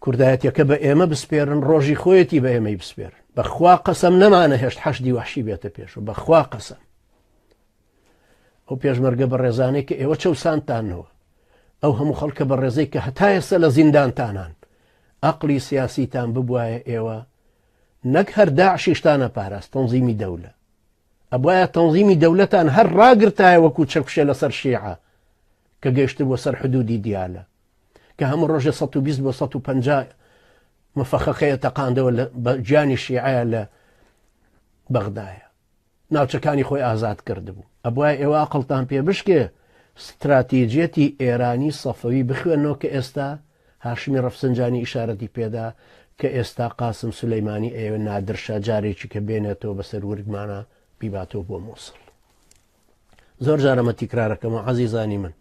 کوردایەتەکە بە ئێمە بسپێرن ڕۆژی خۆیەتی بە ئێمەی بسپێرن بەخوا قەسەم نەمانە هێشت حەشدی وەحشی بێتە پێش و بەخوا قەسەم ئەو پێشمەرگە بە ڕێزانەی کە ئێوە چەوسانتانەوە ئەو هەموو خەڵکە بە ڕێزەی کە هەتا ئێستا لە زیندانتانان ئەقلی سیاسیتان ببوایە ئێوە نەک هەر داعشیشتانە پاراست تەنزیمی دەولە ئەبوایە تەنزیمی دەولەتان هەر ڕاگرتایە وەکو چەکشێ لەسەر شیعە کە گەیشتە بۆ سەر حدودی دیالە کە هەموو ڕۆژێ 120 بۆ 150 مفەخەخەیە تەقاندەوە بە گیانی شیعەیە لە بەغدایە ناوچەکانی خۆی ئازاد کردبوو ئەبوایە ئێوە عەقڵتان پێ بشکێ استراتیجێتی ئێرانی سەفەوی بخوێنەوە کە ئێستا هاشمی ڕەفسنجانی ئیشارەتی پێدا کە ئێستا قاسم سولەیمانی ئێوە نادرشە جارێکی کە بێنێتەوە بەسەر ورگمانە بیباتەوە بۆ مووسڵ زۆر جارەمە تیکرارەکەمە عەزیزانی من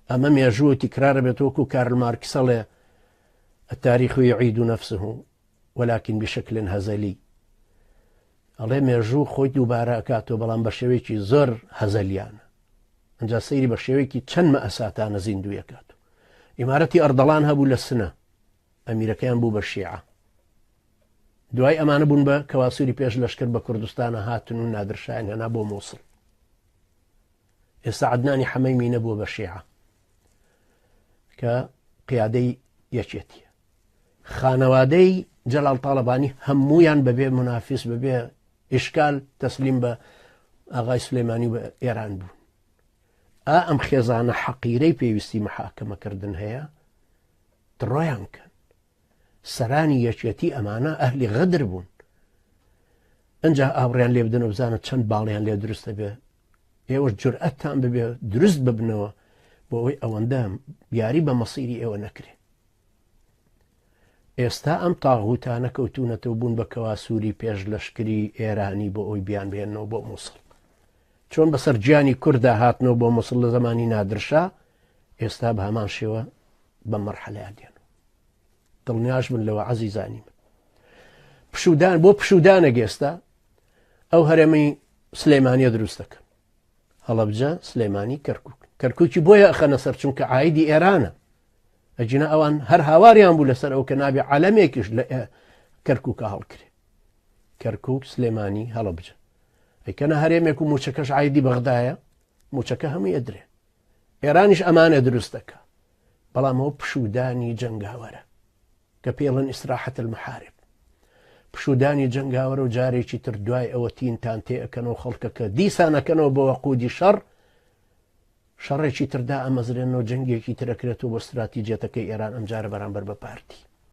ئەمە مێژووە تیکرارە بێت وەکو کارل مارکس ئەڵێ التاريخ يعيد نفسه ولكن بشكل هزلي ئەڵێ مێژوو خۆی دووبارە ئەکاتەوە بەڵام بە شێوەیەکی زۆر هەزەلیانە ئەنجا سەیری بە شێوەیەکی چەند مەئەساتانە زیندوویەکات ئیمارەتی ئەردەڵان هەبوو لە سنە ئەمیرەکەیان بوو بە شیعە دوای ئەمانە بوون بە کەواسووری پێش لەشکر بە کوردستانە هاتن و نادرشایان هێنا بۆ مووسڵ ئێستا عەدنانی حەمەیمی نەبووە بە شیعە کە قیادەی یەکێتیە خانەوادەی جەلال تاڵەبانی هەموویان بەبێ منافیس بەبێ ئیشکال تەسلیم بە ئاغای سولەیمانی بە ئێران بوون ئەم خێزانە حەقیرەی پێویستی محاکەمەکردن هەیە دڕۆیان کەن سەرانی یەکێتی ئەمانە ئەهلی غەدر بوون ئەنجا ئاوڕیان لێ بدەن و بزانە چەند باڵیان لێ دروستە بێ ئێوە جورئەتتان ببێ دروست ببنەوە بۆ ئەوەی ئەوەندە یاری بە مەسیری ئێوە نەکرێ ئێستا ئەم تاغوتانە کەوتونەتەوە بوون بە کەواسووری پێش لەشکری ئێرانی بۆ ئەوی بیان بێنەوە بۆ مووسڵ چۆن بەسەر گیانی کووردا هاتنەوە بۆ مووسڵ لە زمانی نادرشا ئێستا بە هەمان شێوە بە مەرحەلەیان دێنەوە دڵنیاش بن لەوە عەزیزانی من پشودان بۆ پشودانە گێستا ئەو هەرێمەی سلەیمانیە دروست دەکەن هەڵەبجە سلەیمانی کەرکووکی بۆیە ئەخەنە سەر چونکە عایدی ئێرانە ئەجینە ئەوان هەر هاواریان بوو لەسەر ئەو کە نابێ عەلەمێکیش لە کەرکووکە هەڵکرێ کەرکووک سلێمانی هەڵەبجە ئەیکەنە هەرێمێک و موچەکەش عایدی بەغدایە موچەکە هەمووی ئەدرێ ئێرانیش ئەمانە دروست دەکا بەڵام ئەو پشودانی جەنگاوەرە کە پێڵن ئیسراحەت المەحارب پشودانی جەنگاوەرە و جارێکی تر دوای ئەوە تینتان تێ ئەکەنەوە خەڵکەکە دیسانەکەنەوە بە وەقودی شەڕ شەڕێکی تردا ئەمەزرێنەوە جەنگێکی ترەکرێتەوە بۆ استراتیجێتەکەی ئێران ئەمجارە بەرامبەر بە پارتی